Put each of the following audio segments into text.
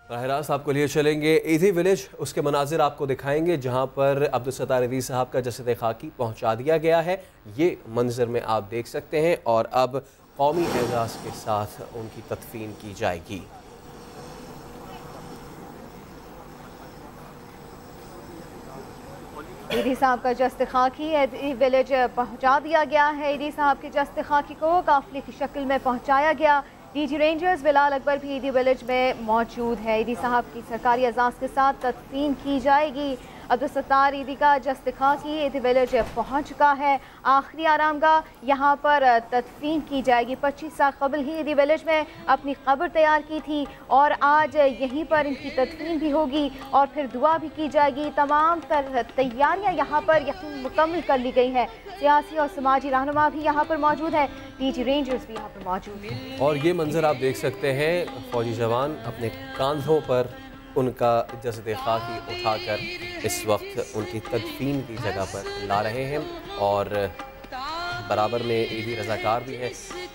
براہ راست آپ کو لیے چلیں گے ایدھی ولیج، اس کے مناظر آپ کو دکھائیں گے جہاں پر عبدالستار ایدھی صاحب کا جسد خاکی پہنچا دیا گیا ہے۔ یہ منظر میں آپ دیکھ سکتے ہیں اور اب قومی اعزاز کے ساتھ ان کی تدفین کی جائے گی۔ ایدھی صاحب کا جسد خاکی ایدھی ولیج پہنچا دیا گیا ہے۔ ایدھی صاحب کے جسد خاکی کو قافلے کی شکل میں پہنچایا گیا۔ ڈی جی رینجرز بلال اکبر بھی ایدھی ولیج میں موجود ہے۔ ایدھی صاحب کی سرکاری اعزاز کے ساتھ تدفین کی جائے گی۔ عبدالستار ایدھی کا جسد خاکی ایدھی ولیج پہنچ چکا ہے۔ آخری آرامگاہ یہاں پر تدفین کی جائے گی۔ 25 سال قبل ہی ایدھی ولیج میں اپنی قبر تیار کی تھی اور آج یہیں پر ان کی تدفین بھی ہوگی اور پھر دعا بھی کی جائے گی۔ تمام تیاریاں یہاں پر یقین مکمل کر لی گئی ہیں۔ سیاسی اور سماجی رہنما بھی یہاں پر موجود ہے، ڈی جی رینجرز بھی یہاں پر موجود ہیں۔ اور یہ منظر آپ دیکھ سکتے ہیں، فوجی جوان اپنے کاندھوں پر ان کا جسد خاکی اٹھا کر اس وقت ان کی تدفین کی جگہ پر لا رہے ہیں اور برابر میں ایدھی رضاکار بھی ہیں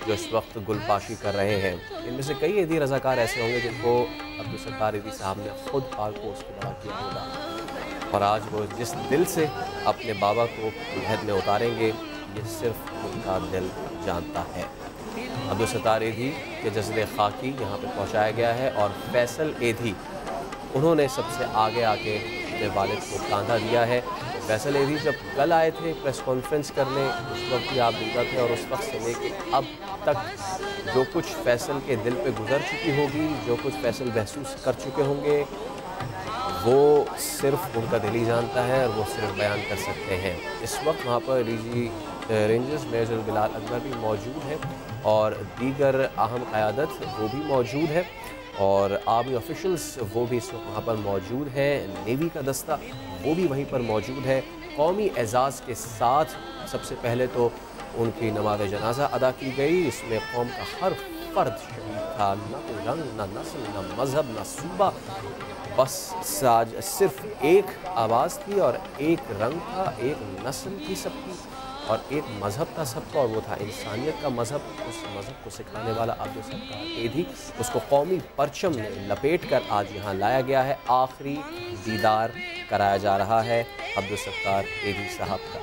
جو اس وقت گل پاشی کر رہے ہیں۔ ان میں سے کئی ایدھی رضاکار ایسے ہوں گے جن کو عبدالستار ایدھی صاحب نے خود پال پوس کے بڑا کیا ہوگا اور آج وہ جس دل سے اپنے بابا کو لحد میں اتاریں گے یہ صرف ان کا دل جانتا ہے۔ عبدالستار ایدھی کے جسد خاکی یہاں پہ پہنچایا گیا ہے اور فیصل ایدھی انہوں نے سب سے آگے آ کے اپنے والد کو کاندھا دیا ہے۔ فیصل ایدھی جب کل آئے تھے پریس کانفرنس کرنے اس وقت بھی آپ دیکھا تھے اور اس وقت سے لے کے اب تک جو کچھ فیصل کے دل پہ گزر چکی ہوگی، جو کچھ فیصل محسوس کر چکے ہوں گے وہ صرف ان کا دل ہی جانتا ہے اور وہ صرف بیان کر سکتے ہیں۔ اس وقت وہاں پر ڈی جی رینجرز میجر بلال اکبر بھی موجود ہیں اور دیگر اہم قیادت وہ بھی موجود ہے اور آرمی آفیشلز وہ بھی اس وقت وہاں پر موجود ہیں۔ نیوی کا دستہ وہ بھی وہیں پر موجود ہے۔ قومی اعزاز کے ساتھ سب سے پہلے تو ان کی نماز جنازہ ادا کی گئی۔ اس میں قوم کا ہر فرد شہید تھا، نہ کوئی رنگ، نہ نسل، نہ مذہب، نہ صوبہ، بس صرف ایک آواز تھی اور ایک رنگ تھا، ایک نسل تھی سب کی اور ایک مذہب تھا سب کا اور وہ تھا انسانیت کا مذہب۔ اس مذہب کو سکھانے والا عبدالستار ایدھی، اس کو قومی پرچم میں لپیٹ کر آج یہاں لایا گیا ہے۔ آخری دیدار کرایا جا رہا ہے عبدالستار ایدھی صاحب کا۔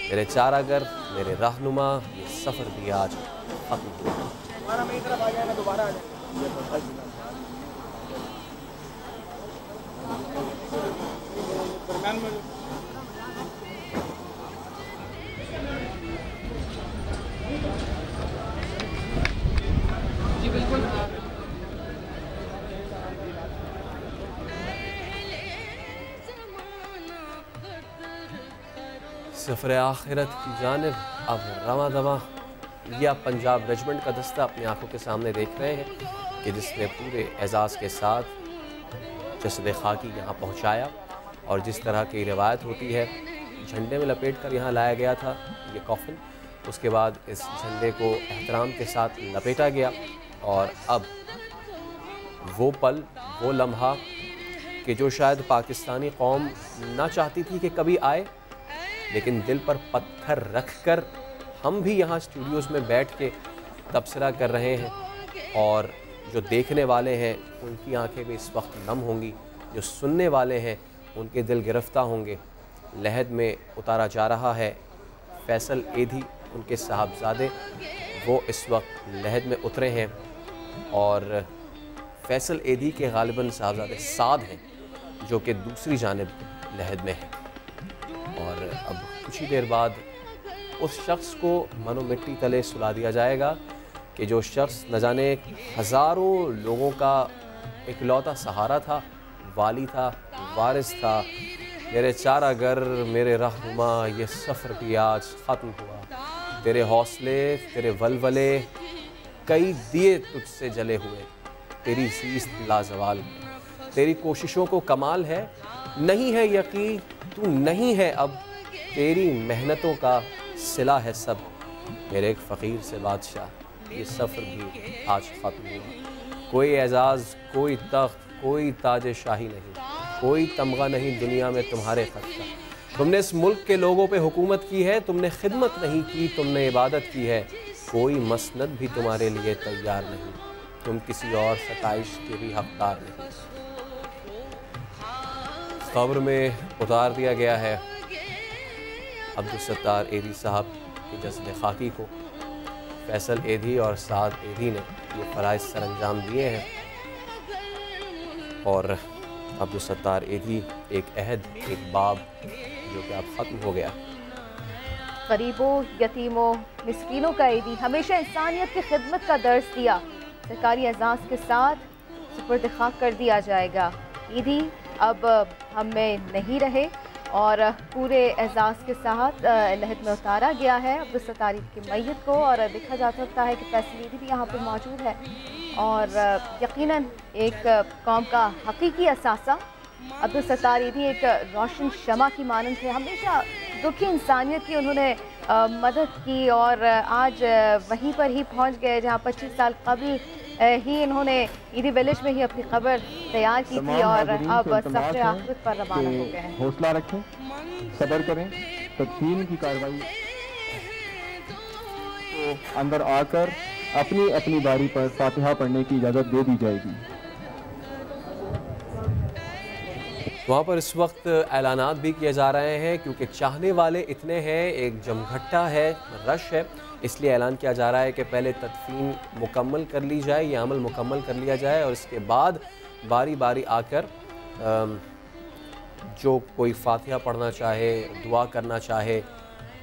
میرے چارہ گر، میرے رہنما، یہ سفر بھی آج ختم ہوا۔ سفر آخرت کی جانب اب رواں دواں یہ آپ پنجاب ریجمنٹ کا دستہ اپنی آنکھوں کے سامنے دیکھ رہے ہیں کہ جس نے پورے اعزاز کے ساتھ جسد خاکی یہاں پہنچایا اور جس طرح کی روایت ہوتی ہے جھنڈے میں لپیٹ کر یہاں لایا گیا تھا یہ کافن، اس کے بعد اس جھنڈے کو احترام کے ساتھ لپیٹا گیا اور اب وہ پل، وہ لمحہ کہ جو شاید پاکستانی قوم نہ چاہتی تھی کہ کبھی آئے، لیکن دل پر پتھر رکھ کر ہم بھی یہاں اسٹوڈیوز میں بیٹھ کے تبصرہ کر رہے ہیں اور جو دیکھنے والے ہیں ان کی آنکھیں بھی اس وقت نم ہوں گی، جو سننے والے ہیں ان کے دل گرفتہ ہوں گے۔ لحد میں اتارا جا رہا ہے فیصل ایدھی، ان کے صاحبزادے وہ اس وقت لحد میں اترے ہیں اور فیصل ایدھی کے غالباً صاحبزادے سعد ہیں جو کہ دوسری جانب لحد میں ہیں اور اب کچھ ہی دیر بعد اس شخص کو من و مٹی تلے سلا دیا جائے گا کہ جو شخص نہ جانے ہزاروں لوگوں کا اکلوتا سہارا تھا، والی تھا، وارث تھا۔ میرے چارہ گر، میرے رہنما، یہ سفر بھی آج ختم ہوا۔ تیرے حوصلے، تیرے ولولے، کئی دیے تجھ سے جلے ہوئے، تیری زیست لازوال، تیری کوششوں کو کمال ہے، نہیں ہے یقین تو نہیں ہے اب، تیری محنتوں کا صلہ ہے سب، میرے ایک فقیر سے بادشاہ، یہ سفر بھی آج ختم ہوا۔ کوئی اعزاز، کوئی تخت، کوئی تاج شاہی نہیں، کوئی تمغہ نہیں دنیا میں تمہارے خط کا۔ تم نے اس ملک کے لوگوں پہ حکومت کی ہے، تم نے خدمت نہیں کی، تم نے عبادت کی ہے، کوئی مسند بھی تمہارے لیے تیار نہیں، تم کسی اور ستائش کے بھی حقدار نہیں۔ قبر میں اتار دیا گیا ہے عبدالستار ایدھی صاحب کے جسد خاکی کو۔ فیصل ایدھی اور سعد ایدھی نے یہ فرائض سر انجام دیے ہیں، اور عبدالستار ایدھی ایک عہد، ایک باب جو کہ اب ختم ہو گیا۔ غریبوں، یتیموں، مسکینوں کا ایدھی ہمیشہ انسانیت کی خدمت کا درس دیا۔ سرکاری اعزاز کے ساتھ سپرد خاک کر دیا جائے گا۔ ایدھی اب ہم میں نہیں رہے اور پورے اعزاز کے ساتھ لحد میں اتارا گیا ہے عبدالستار ایدھی کی میت کو، اور دیکھا جا سکتا ہے کہ فیصل ایدھی بھی یہاں پہ موجود ہے، اور یقیناً ایک قوم کا حقیقی اثاثہ عبدالستار ایدھی ایک روشن شمع کی مانند تھے۔ ہمیشہ دکھی انسانیت کی انہوں نے مدد کی، اور آج وہیں پر ہی پہنچ گئے جہاں 25 سال قبل ہی انہوں نے ایدھی ویلیج میں ہی اپنی قبر تیار کی تھی، اور اب سفر آخرت پر روانہ ہو گئے ہیں۔ حوصلہ رکھیں، صبر کریں، تدفین کی کارروائی اندر آ کر اپنی اپنی باری پر فاتحہ پڑھنے کی اجازت دے دی جائے گی۔ وہاں پر اس وقت اعلانات بھی کیے جا رہے ہیں، کیونکہ چاہنے والے اتنے ہیں، ایک جمگھٹا ہے، رش ہے، اس لیے اعلان کیا جا رہا ہے کہ پہلے تدفین مکمل کر لی جائے، یہ عمل مکمل کر لیا جائے، اور اس کے بعد باری باری آ کر جو کوئی فاتحہ پڑھنا چاہے، دعا کرنا چاہے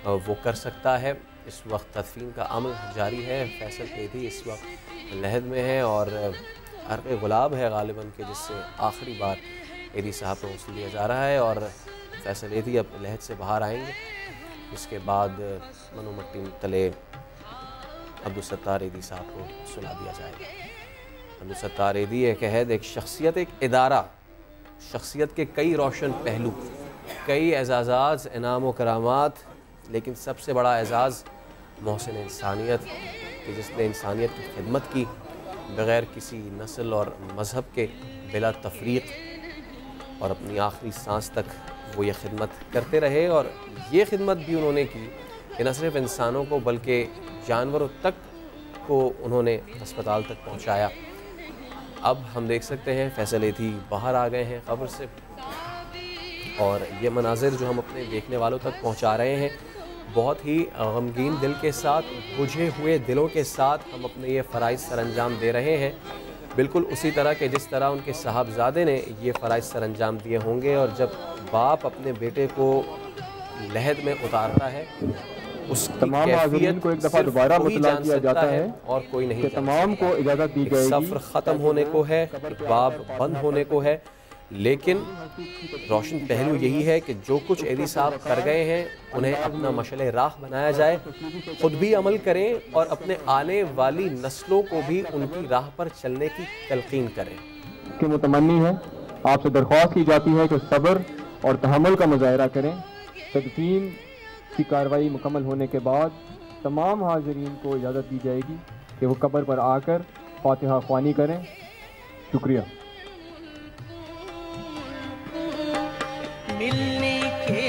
وہ کر سکتا ہے۔ اس وقت تدفین کا عمل جاری ہے۔ فیصل ایدھی اس وقت لحد میں ہے، اور عرق گلاب ہے غالباً کہ جس سے آخری بار ایدھی صاحب کو غسل دیا جا رہا ہے، اور فیصل ایدھی اب لحد سے باہر آئیں گے۔ اس کے بعد منو مٹی تلے عبدالستار ایدھی صاحب کو سلا دیا جائے گا۔ عبدالستار ایدھی ایک عہد، ایک شخصیت، ایک ادارہ، شخصیت کے کئی روشن پہلو، کئی اعزازات، انعام و کرامات، لیکن سب سے بڑا اعزاز محسن انسانیت کہ جس نے انسانیت کی خدمت کی بغیر کسی نسل اور مذہب کے، بلا تفریق، اور اپنی آخری سانس تک وہ یہ خدمت کرتے رہے، اور یہ خدمت بھی انہوں نے کی کہ نہ صرف انسانوں کو بلکہ جانوروں تک کو انہوں نے ہسپتال تک پہنچایا۔ اب ہم دیکھ سکتے ہیں فیصل ایدھی باہر آ گئے ہیں قبر سے، اور یہ مناظر جو ہم اپنے دیکھنے والوں تک پہنچا رہے ہیں، بہت ہی غمگین دل کے ساتھ، بجھے ہوئے دلوں کے ساتھ ہم اپنے یہ فرائض سر انجام دے رہے ہیں، بالکل اسی طرح کہ جس طرح ان کے صاحبزادے نے یہ فرائض سر انجام دیے ہوں گے۔ اور جب باپ اپنے بیٹے کو لحد میں اتارتا ہے، اس کی تمام حاضرین کو ایک دفعہ دوبارہ مطلع کیا جاتا ہے اور کوئی نہیں، کہ تمام کو اجازت دی جائے گی۔ سفر ختم ہونے کو ہے، باب بند ہونے کو ہے، لیکن روشن پہلو یہی ہے کہ جو کچھ ایدھی صاحب کر گئے ہیں انہیں اپنا مشعل راہ بنایا جائے، خود بھی عمل کریں اور اپنے آنے والی نسلوں کو بھی ان کی راہ پر چلنے کی تلقین کریں۔ کہ متمنی ہے، آپ سے درخواست کی جاتی ہے کہ صبر اور تحمل کا مظاہرہ کریں۔ تدفین کی کارروائی مکمل ہونے کے بعد تمام حاضرین کو اجازت دی جائے گی کہ وہ قبر پر آ کر فاتحہ خوانی کریں۔ شکریہ۔ ملنے کے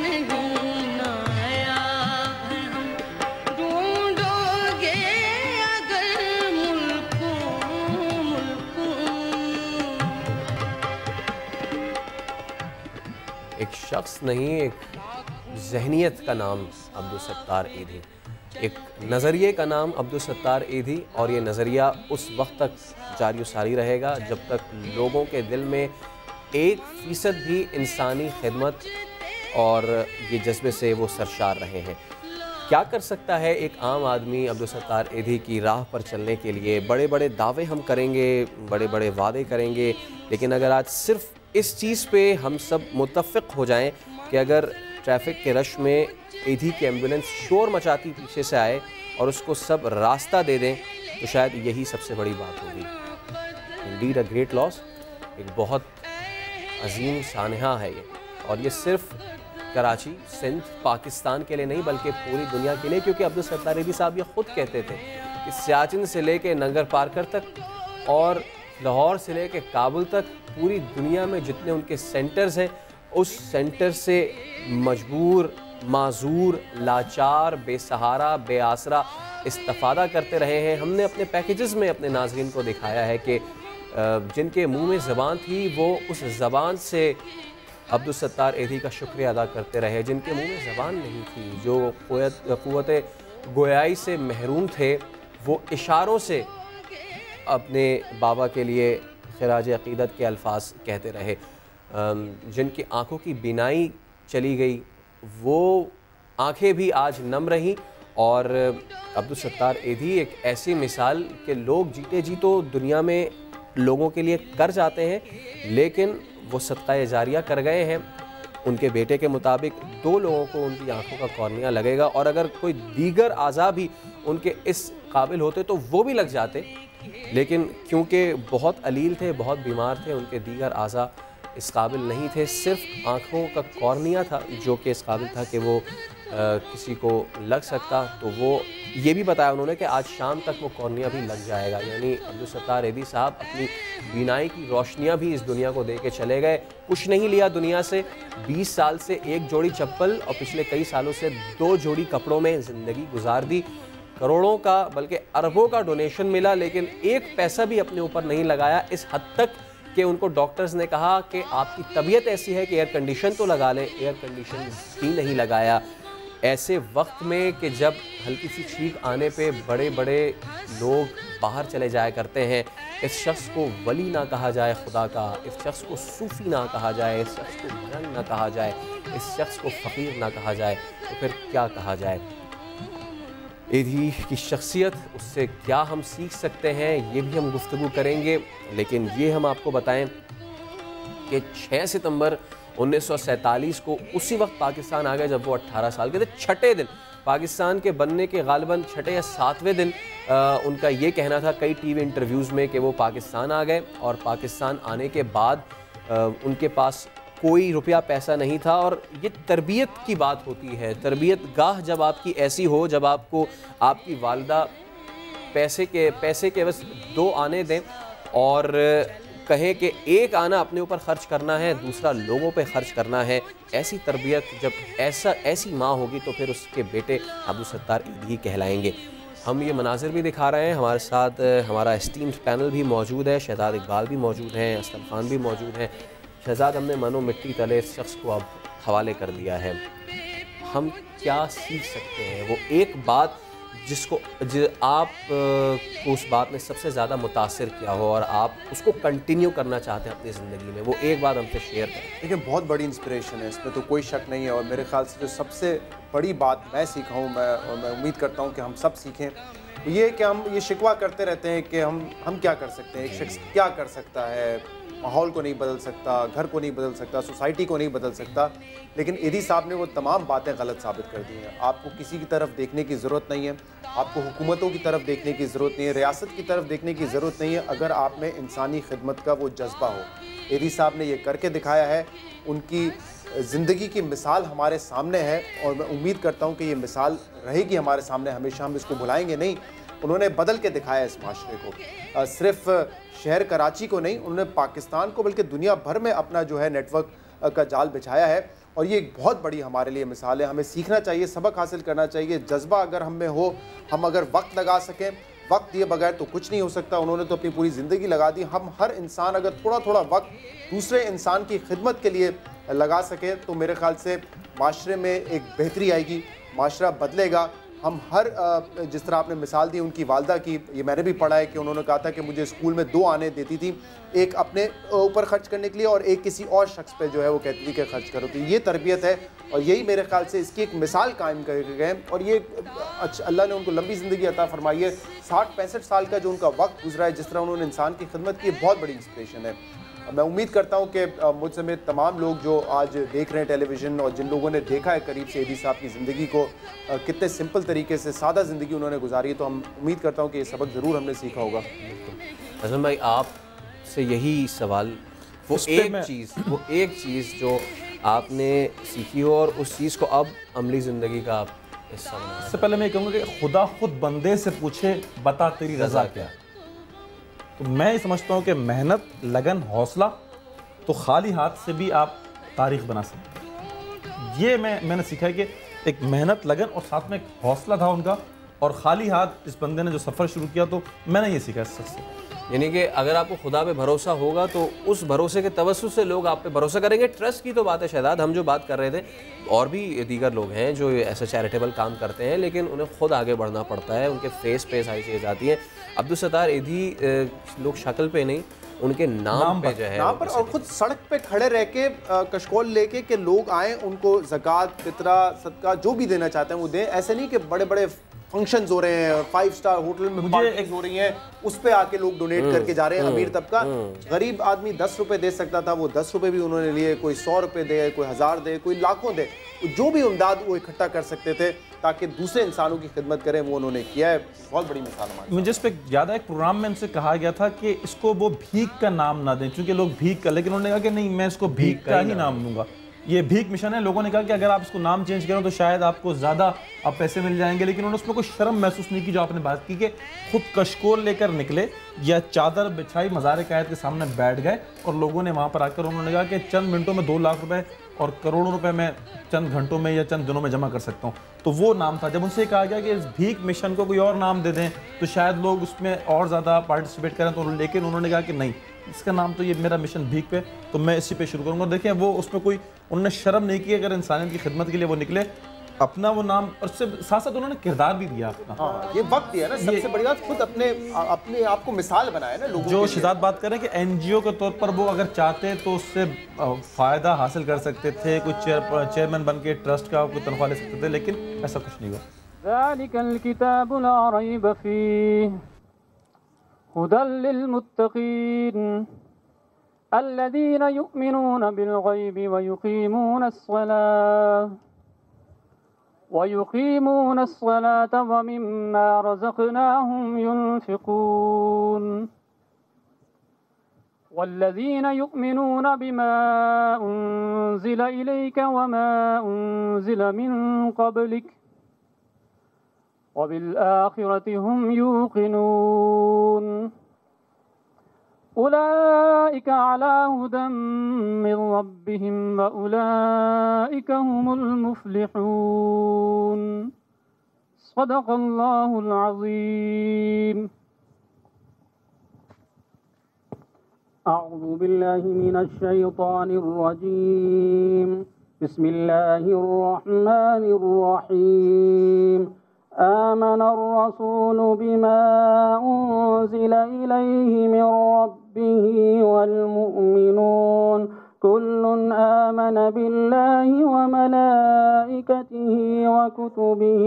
نہیں نایاب ہم، ڈھونڈو گے اگر ملکوں ایک شخص نہیں، ایک ذہنیت کا نام عبدالستار ایدھی، ایک نظریے کا نام عبدالستار ایدھی، اور یہ نظریہ اس وقت تک جاری و ساری رہے گا جب تک لوگوں کے دل میں 1% بھی انسانی خدمت اور یہ جذبے سے وہ سرشار رہے ہیں۔ کیا کر سکتا ہے ایک عام آدمی عبدالستار ایدھی کی راہ پر چلنے کے لیے؟ بڑے بڑے دعوے ہم کریں گے، بڑے بڑے وعدے کریں گے، لیکن اگر آج صرف اس چیز پہ ہم سب متفق ہو جائیں کہ اگر ٹریفک کے رش میں ایدھی کی ایمبولنس شور مچاتی پیچھے سے آئے اور اس کو سب راستہ دے دیں، تو شاید یہی سب سے بڑی بات ہوگی۔ انڈیڈ اے گریٹ لاس، ایک بہت عظیم سانحہ ہے یہ، اور یہ صرف کراچی، سندھ، پاکستان کے لیے نہیں بلکہ پوری دنیا کے لیے، کیونکہ عبدالستار ایدھی صاحب یہ خود کہتے تھے کہ سیاچن سے لے کے ننگر پارکر تک اور لاہور سے لے کے کابل تک پوری دنیا میں جتنے ان کے سینٹرز ہیں، اس سینٹر سے مجبور، معذور، لاچار، بے سہارا، بے آسرا استفادہ کرتے رہے ہیں۔ ہم نے اپنے پیکیجز میں اپنے ناظرین کو دکھایا ہے کہ جن کے منہ میں زبان تھی وہ اس زبان سے عبدالستار ایدھی کا شکریہ ادا کرتے رہے، جن کے منہ میں زبان نہیں تھی، جو قوت گویائی سے محروم تھے، وہ اشاروں سے اپنے بابا کے لیے خراج عقیدت کے الفاظ کہتے رہے، جن کی آنکھوں کی بینائی چلی گئی وہ آنکھیں بھی آج نم رہیں۔ اور عبدالستار ایدھی ایک ایسی مثال کہ لوگ جیتے جی تو دنیا میں لوگوں کے لیے کر جاتے ہیں، لیکن وہ صدقہ جاریہ کر گئے ہیں۔ ان کے بیٹے کے مطابق 2 لوگوں کو ان کی آنکھوں کا کورنیا لگے گا، اور اگر کوئی دیگر اعضاء بھی ان کے اس قابل ہوتے تو وہ بھی لگ جاتے، لیکن کیونکہ بہت علیل تھے، بہت بیمار تھے، ان کے دیگر اعضاء اس قابل نہیں تھے، صرف آنکھوں کا کورنیا تھا جو کہ اس قابل تھا کہ وہ کسی کو لگ سکتا۔ تو وہ یہ بھی بتایا انہوں نے کہ آج شام تک وہ کورنیا بھی لگ جائے گا، یعنی عبدالستار ایدھی صاحب اپنی بینائی کی روشنیاں بھی اس دنیا کو دے کے چلے گئے، کچھ نہیں لیا دنیا سے، 20 سال سے 1 جوڑی چپل اور پچھلے کئی سالوں سے 2 جوڑی کپڑوں میں زندگی گزار دی، کروڑوں کا بلکہ اربوں کا ڈونیشن ملا، لیکن 1 پیسہ بھی اپنے اوپر نہیں لگایا، اس حد تک کہ ان کو ڈاکٹرز نے کہا کہ آپ کی طبیعت ایسی ہے کہ ایئر کنڈیشن تو لگا لیں، ایئر کنڈیشن بھی نہیں لگایا۔ ایسے وقت میں کہ جب ہلکی سی چھینک آنے پہ بڑے بڑے لوگ باہر چلے جایا کرتے ہیں، اس شخص کو ولی نہ کہا جائے خدا کا، اس شخص کو صوفی نہ کہا جائے، اس شخص کو ملنگ نہ کہا جائے، اس شخص کو فقیر نہ کہا جائے، تو پھر کیا کہا جائے؟ ایدھی کی شخصیت، اس سے کیا ہم سیکھ سکتے ہیں، یہ بھی ہم گفتگو کریں گے، لیکن یہ ہم آپ کو بتائیں کہ 6 ستمبر 1947 کو اسی وقت پاکستان آ گیا جب وہ 18 سال کے تھے، چھٹے دن پاکستان کے بننے کے غالباً 6 یا 7ویں دن ان کا یہ کہنا تھا کئی ٹی وی انٹرویوز میں کہ وہ پاکستان آ گئے، اور پاکستان آنے کے بعد ان کے پاس کوئی روپیہ پیسہ نہیں تھا۔ اور یہ تربیت کی بات ہوتی ہے، تربیت گاہ جب آپ کی ایسی ہو، جب آپ کو آپ کی والدہ پیسے کے بس 2 آنے دیں اور کہیں کہ 1 آنا اپنے اوپر خرچ کرنا ہے، دوسرا لوگوں پہ خرچ کرنا ہے، ایسی تربیت جب ایسی ماں ہوگی تو پھر اس کے بیٹے عبدالستار ایدھی کہلائیں گے۔ ہم یہ مناظر بھی دکھا رہے ہیں، ہمارے ساتھ ہمارا اسٹیمڈ پینل بھی موجود ہے، شہزاد اقبال بھی موجود ہیں، اسلم خان بھی موجود ہیں۔ شہزاد، ہم نے من و مٹی تلے اس شخص کو اب حوالے کر دیا ہے، ہم کیا سیکھ سکتے ہیں؟ وہ ایک بات آپ کو اس بات نے سب سے زیادہ متاثر کیا ہو اور آپ اس کو کنٹینیو کرنا چاہتے ہیں اپنی زندگی میں، وہ ایک بات ہم سے شیئر کریں۔ دیکھیں، بہت بڑی انسپریشن ہے، اس میں تو کوئی شک نہیں ہے، اور میرے خیال سے جو سب سے بڑی بات میں سیکھا ہوں، میں امید کرتا ہوں کہ ہم سب سیکھیں، یہ کہ ہم یہ شکوہ کرتے رہتے ہیں کہ ہم کیا کر سکتے ہیں، ایک شخص کیا کر سکتا ہے، ماحول کو نہیں بدل سکتا، گھر کو نہیں بدل سکتا، سوسائٹی کو نہیں بدل سکتا، لیکن ایدھی صاحب نے وہ تمام باتیں غلط ثابت کر دی ہیں۔ آپ کو کسی کی طرف دیکھنے کی ضرورت نہیں ہے، آپ کو حکومتوں کی طرف دیکھنے کی ضرورت نہیں ہے، ریاست کی طرف دیکھنے کی ضرورت نہیں ہے، اگر آپ میں انسانی خدمت کا وہ جذبہ ہو۔ ایدھی صاحب نے یہ کر کے دکھایا ہے، ان کی زندگی کی مثال ہمارے سامنے ہے، اور میں امید کرتا ہوں کہ یہ مثال رہے گی ہمارے سامنے ہمیشہ، ہم اس کو بھلائیں گے نہیں۔ انہوں نے بدل کے دکھایا اس معاشرے کو، صرف شہر کراچی کو نہیں، انہوں نے پاکستان کو بلکہ دنیا بھر میں اپنا جو ہے نیٹ ورک کا جال بچھایا ہے، اور یہ ایک بہت بڑی ہمارے لیے مثال ہے۔ ہمیں سیکھنا چاہیے، سبق حاصل کرنا چاہیے، جذبہ اگر ہم میں ہو، ہم اگر وقت لگا سکیں، وقت دیے بغیر تو کچھ نہیں ہو سکتا۔ انہوں نے تو اپنی پوری زندگی لگا دی، ہم ہر انسان اگر تھوڑا تھوڑا وقت دوسرے انسان کی خدمت کے لیے لگا سکے تو میرے خیال سے معاشرے میں ایک بہتری آئے گی، معاشرہ بدلے گا۔ ہم ہر جس طرح آپ نے مثال دی ان کی والدہ کی، یہ میں نے بھی پڑھا ہے کہ انہوں نے کہا تھا کہ مجھے اسکول میں 2 آنے دیتی تھی، ایک اپنے اوپر خرچ کرنے کے لیے اور ایک کسی اور شخص پہ جو ہے وہ کہتی تھی کہ خرچ کرو۔ تو یہ تربیت ہے، اور یہی میرے خیال سے اس کی ایک مثال قائم کر گئے، اور یہ اللہ نے ان کو لمبی زندگی عطا فرمائی ہے۔ 60-65 سال کا جو ان کا وقت گزرا ہے، جس طرح انہوں نے انسان کی خدمت کی، بہت بڑی انسپریشن ہے۔ میں امید کرتا ہوں کہ مجھ سمیت تمام لوگ جو آج دیکھ رہے ہیں ٹیلی ویژن، اور جن لوگوں نے دیکھا ہے قریب سے ایدھی صاحب کی زندگی کو، کتنے سمپل طریقے سے سادہ زندگی انہوں نے گزاری ہے، تو ہم امید کرتا ہوں کہ یہ سبق ضرور ہم نے سیکھا ہوگا۔ اعظم بھائی، آپ سے یہی سوال، وہ ایک چیز جو آپ نے سیکھی ہو اور اس چیز کو اب عملی زندگی کا حصہ بنا۔ اس سے پہلے میں کہوں گا کہ خدا خود بندے سے پوچھے بتا تیری رضا کیا، تو میں یہ سمجھتا ہوں کہ محنت، لگن، حوصلہ، تو خالی ہاتھ سے بھی آپ تاریخ بنا سکتے ہیں۔ یہ میں نے سیکھا ہے کہ ایک محنت، لگن اور ساتھ میں ایک حوصلہ تھا ان کا، اور خالی ہاتھ اس بندے نے جو سفر شروع کیا، تو میں نے یہ سیکھا اس شخص سے۔ یعنی کہ اگر آپ کو خدا پہ بھروسہ ہوگا تو اس بھروسے کے توسط سے لوگ آپ پہ بھروسہ کریں گے. ٹرسٹ کی تو بات ہے شہزاد, ہم جو بات کر رہے تھے, اور بھی دیگر لوگ ہیں جو ایسا چیریٹیبل کام کرتے ہیں لیکن انہیں خود آگے بڑھنا پڑتا ہے, ان کے فیس پہ ساری چیزیں آتی ہیں. عبدالستار ایدھی لوگ شکل پہ نہیں, ان کے نام پہ جو ہے نام پر, اور خود سڑک پہ کھڑے رہ کے کشکول لے کے کہ لوگ آئیں, ان کو زکوٰۃ, فطرہ, صدقہ جو بھی دینا چاہتے ہیں وہ دیں. ایسے نہیں کہ بڑے بڑے فنکشنز ہو رہے ہیں, 5 اسٹار ہوٹل میں پارٹیز ہو رہی ہیں, اس پہ آ کے لوگ ڈونیٹ کر کے جا رہے ہیں. امیر طبقہ, غریب آدمی 10 روپے دے سکتا تھا, وہ 10 روپے بھی انہوں نے لیے, کوئی 100 روپے دے, کوئی 1000 دے, کوئی لاکھوں دے, جو بھی امداد وہ اکٹھا کر سکتے تھے تاکہ دوسرے انسانوں کی خدمت کریں, وہ انہوں نے کیا ہے. بہت بڑی مثال ہماری. مجھے اس پہ یاد ہے ایک پروگرام میں ان سے کہا گیا تھا کہ اس کو وہ بھیک کا نام نہ دیں, چونکہ لوگ بھیک کا, لیکن انہوں نے کہا کہ نہیں, میں اس کو بھیک کا ہی نام دوں گا. یہ بھیک مشن ہے. لوگوں نے کہا کہ اگر آپ اس کو نام چینج کریں تو شاید آپ کو زیادہ پیسے مل جائیں گے, لیکن انہوں نے اس میں کوئی شرم محسوس نہیں کی. جو آپ نے بات کی کہ خود کشکول لے کر نکلے یا چادر بچھائی, مزار قائد کے سامنے بیٹھ گئے, اور لوگوں نے وہاں پر آ کر انہوں نے کہا کہ چند منٹوں میں 2 لاکھ روپے اور کروڑوں روپے میں چند گھنٹوں میں یا چند دنوں میں جمع کر سکتا ہوں. تو وہ نام تھا. جب ان سے کہا گیا کہ اس بھیک مشن کو کوئی اور نام دے دیں تو شاید لوگ اس میں اور زیادہ پارٹیسپیٹ کریں, تو لیکن انہوں نے کہا کہ نہیں, اس کا نام تو یہ میرا مشن بھیک پہ, تو میں اسی پہ شروع کروں گا. دیکھیں وہ اس میں کوئی انہوں نے شرم نہیں کی, اگر انسانیت کی خدمت کے لیے وہ نکلے, اپنا وہ نام, اور اس سے ساتھ ساتھ انہوں نے کردار بھی دیا اپنا. یہ وقت دیا نا, سب سے بڑی بات خود اپنے آپ کو مثال بنایا نا لوگوں. جو شہزاد بات کریں کہ این جی او کے طور پر وہ اگر چاہتے تو اس سے فائدہ حاصل کر سکتے تھے, کوئی چیئرمین بن کے ٹرسٹ کا کوئی تنخواہ لے سکتے تھے, لیکن ایسا کچھ نہیں ہوا. ذلك الكتاب لا ريب فيه هدى للمتقين الذين يؤمنون بالغيب ويقيمون الصلاة ومما رزقناهم ينفقون والذين يؤمنون بما أنزل إليك وما أنزل من قبلك وبالآخرة هم يوقنون أولئك على هدى من ربهم وأولئك هم المفلحون صدق الله العظيم. أعوذ بالله من الشيطان الرجيم. بسم الله الرحمن الرحيم. آمن الرسول بما أنزل إليه من ربه والمؤمنون كل آمن بالله وملائكته وكتبه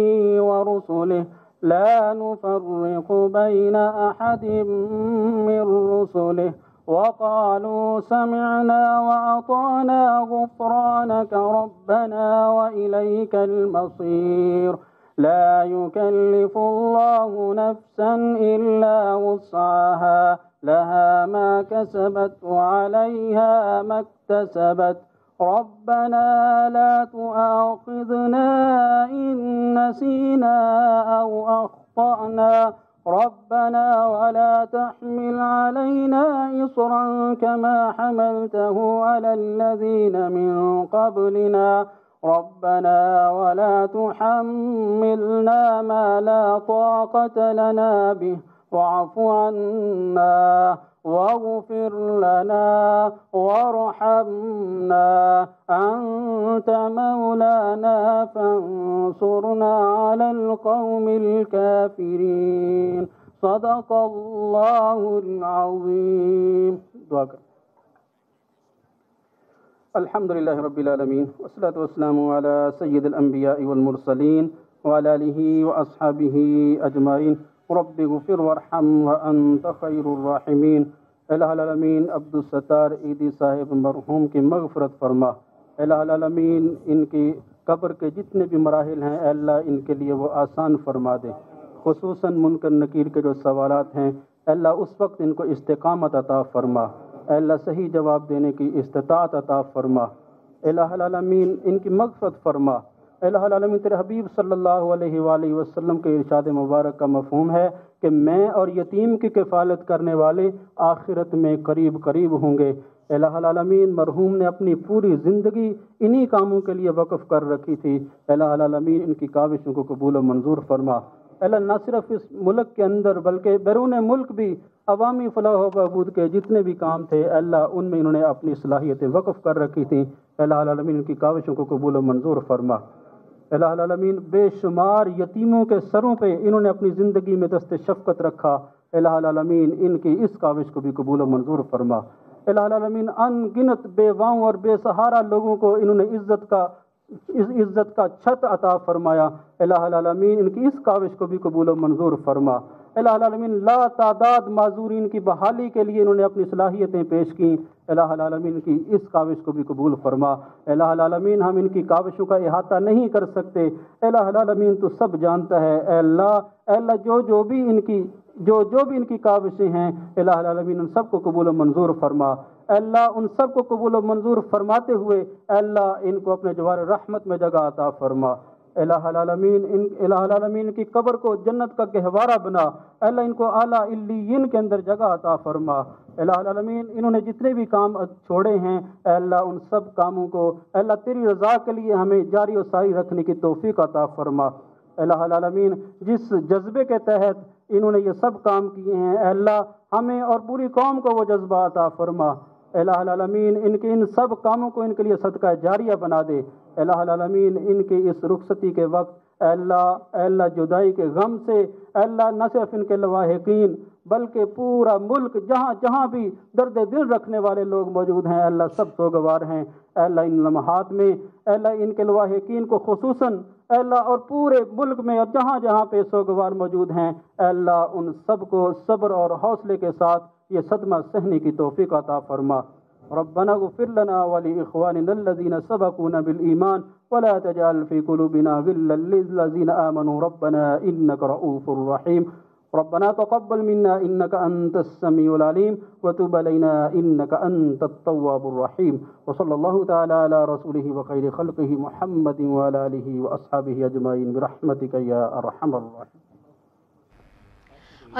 ورسله لا نفرق بين أحد من رسله وقالوا سمعنا وأطعنا غفرانك ربنا وإليك المصير. لا يكلف الله نفسا إلا وسعها لها ما كسبت وعليها ما اكتسبت ربنا لا تؤاخذنا إن نسينا أو أخطأنا ربنا ولا تحمل علينا إصرا كما حملته على الذين من قبلنا ربنا ولا تحملنا ما لا طاقة لنا به واعف عنا واغفر لنا وارحمنا أنت مولانا فانصرنا على القوم الكافرين صدق الله العظيم. الحمد لله رب العالمين والصلاة والسلام على سيد الأنبياء والمرسلين وعلى آله وأصحابه أجمعين. رب اغفر وارحم وأنت خير الراحمين. الہ العالمین عبدالستار ایدھی صاحب مرحوم کی مغفرت فرما. الہ العالمین ان کی قبر کے جتنے بھی مراحل ہیں اے اللہ ان کے لیے وہ آسان فرما دے. خصوصاً منکر نکیر کے جو سوالات ہیں اے اللہ اس وقت ان کو استقامت عطا فرما. اے اللہ صحیح جواب دینے کی استطاعت عطا فرما. الہ العالمین ان کی مغفرت فرما. الہ العالمین تیرے حبیب صلی اللہ علیہ وآلہ وسلم کے ارشاد مبارک کا مفہوم ہے کہ میں اور یتیم کی کفالت کرنے والے آخرت میں قریب قریب ہوں گے. الہ العالمین مرحوم نے اپنی پوری زندگی انہی کاموں کے لیے وقف کر رکھی تھی. الہ العالمین ان کی کاوشوں کو قبول و منظور فرما. اللہ نہ صرف اس ملک کے اندر بلکہ بیرون ملک بھی عوامی فلاح و بہبود کے جتنے بھی کام تھے اللہ ان میں انہوں نے اپنی صلاحیتیں وقف کر رکھی تھیں. الہ العالمین ان کی کاوشوں کو قبول و منظور فرما. الہ العالمین بے شمار یتیموں کے سروں پہ انہوں نے اپنی زندگی میں دست شفقت رکھا. الہ العالمین ان کی اس کاوش کو بھی قبول و منظور فرما. الہ العالمین ان گنت بیواؤں اور بے سہارا لوگوں کو انہوں نے عزت کا چھت عطا فرمایا. الہ العالمین ان کی اس کاوش کو بھی قبول و منظور فرما. الہ العالمین لا تعداد معذورین کی بحالی کے لیے انہوں نے اپنی صلاحیتیں پیش کیں. الہ العالمین کی اس کاوش کو بھی قبول فرما. الہ العالمین ہم ان کی کاوشوں کا احاطہ نہیں کر سکتے. الہ العالمین تو سب جانتا ہے. اے اللہ جو بھی ان کی کاوشیں ہیں الہ العالمین ان سب کو قبول و منظور فرما. اللہ ان سب کو قبول و منظور فرماتے ہوئے اللہ ان کو اپنے جوار رحمت میں جگہ عطا فرما. الہ العالمین کی قبر کو جنت کا گہوارہ بنا. اللہ ان کو اعلیٰ علیین کے اندر جگہ عطا فرما. الہ العالمین انہوں نے جتنے بھی کام چھوڑے ہیں اے اللہ ان سب کاموں کو اللہ تیری رضا کے لیے ہمیں جاری و ساری رکھنے کی توفیق عطا فرما. الہ العالمین جس جذبے کے تحت انہوں نے یہ سب کام کیے ہیں اے اللہ ہمیں اور پوری قوم کو وہ جذبہ عطا فرما. الہ العالمین ان کے ان سب کاموں کو ان کے لیے صدقہ جاریہ بنا دے. الہ العالمین ان کے اس رخصتی کے وقت اے اللہ جدائی کے غم سے اے اللہ نہ صرف ان کے لواحقین بلکہ پورا ملک جہاں جہاں بھی درد دل رکھنے والے لوگ موجود ہیں اللہ سب سوگوار ہیں. اے اللہ ان لمحات میں اے اللہ ان کے لواحقین کو خصوصاً اے اللہ اور پورے ملک میں اور جہاں جہاں پہ سوگوار موجود ہیں اے اللہ ان سب کو صبر اور حوصلے کے ساتھ یہ صدمہ سہنے کی توفیق عطا فرما. ربنا اغفر لنا ولإخواننا الذين سبقونا بالإيمان ولا تجعل في قلوبنا غلا للذين آمنوا ربنا إنك رؤوف رحيم. ربنا تقبل منا إنك أنت السميع العليم وتب علينا إنك أنت التواب الرحيم. وصلى الله تعالى على رسوله وخير خلقه محمد وعلى آله وأصحابه أجمعين برحمتك يا أرحم الراحمين.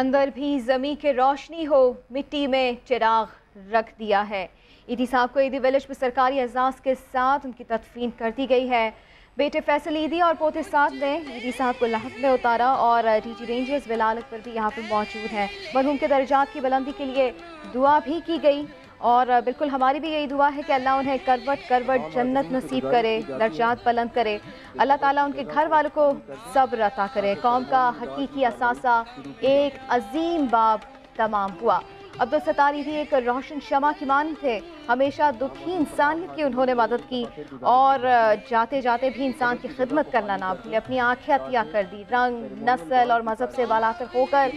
اندر بھی زمیں کے روشنی ہو مٹی میں چراغ رکھ دیا ہے. ایدی صاحب کو ایدی ویلیج میں سرکاری اعزاز کے ساتھ ان کی تدفین کر دی گئی ہے. بیٹے فیصل ایدی اور پوتے سعد نے ایدی صاحب کو لحد میں اتارا اور ڈی جی رینجرز بلال اکبر بھی یہاں پہ موجود ہیں. مرحوم کے درجات کی بلندی کے لیے دعا بھی کی گئی اور بالکل ہماری بھی یہی دعا ہے کہ اللہ انہیں کروٹ جنت نصیب کرے, درجات بلند کرے. اللہ تعالیٰ ان کے گھر والوں کو صبر عطا کرے. قوم کا حقیقی اثاثہ ایک عظیم باب تمام ہوا. عبدالستار ایدی ایک روشن شمع کی مانند تھے. ہمیشہ دکھی انسانیت کی انہوں نے مدد کی اور جاتے جاتے بھی انسان کی خدمت کرنا نہ بھولے. اپنی آنکھیں عطیہ کر دی, رنگ نسل اور مذہب سے بالاتر ہو کر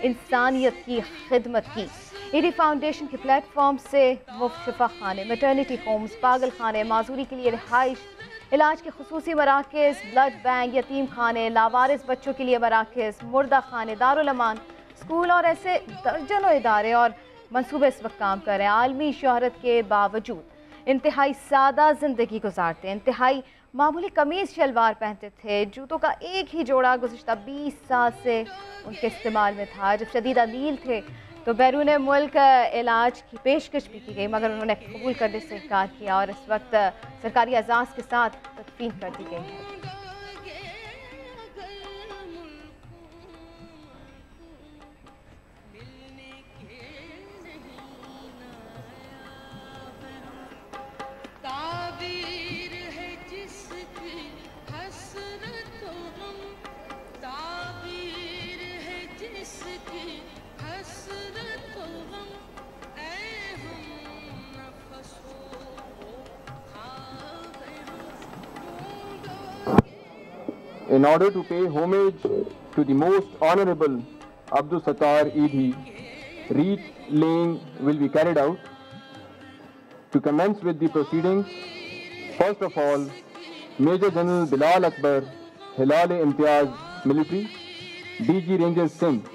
انسانیت کی خدمت کی. ایدی فاؤنڈیشن کے پلیٹ فارم سے مفت شفا خانے, میٹرنیٹی ہومز, پاگل خانے, معذوری کے لیے رہائش, علاج کے خصوصی مراکز, بلڈ بینک, یتیم خانے, لاوارث بچوں کے لیے مراکز, مردہ خانے, دارالامان, اسکول اور ایسے درجنوں ادارے اور منصوبے اس وقت کام کر رہے ہیں. عالمی شہرت کے باوجود انتہائی سادہ زندگی گزارتے ہیں. انتہائی معمولی قمیض شلوار پہنتے تھے. جوتوں کا ایک ہی جوڑا گزشتہ 20 سال سے ان کے استعمال میں تھا. جب شدید نیل تھے تو بیرون ملک علاج کی پیشکش بھی کی گئی مگر انہوں نے قبول کرنے سے انکار کیا اور اس وقت سرکاری اعزاز کے ساتھ تدفین کر دی گئی ہے. In order to pay homage to the most honorable Abdul Sattar Eidi, wreath laying will be carried out. To commence with the proceedings, first of all, Major General Bilal Akbar, Hilal-e-Imtiaz Military, DG Rangers Sindh,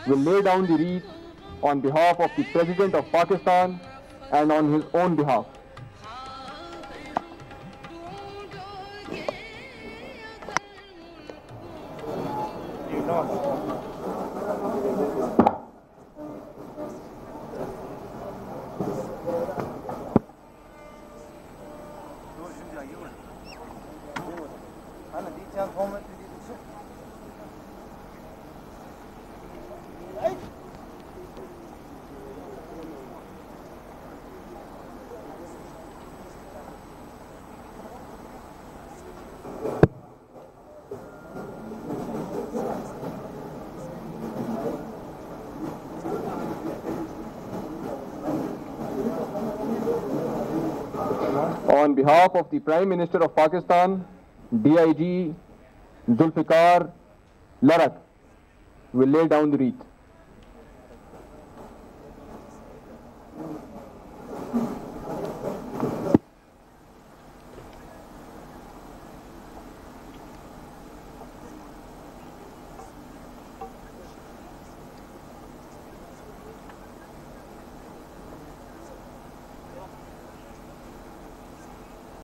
will lay down the wreath on behalf of the President of Pakistan and on his own behalf. On behalf of the Prime Minister of Pakistan, DIG Zulfikar Larak will lay down the wreath.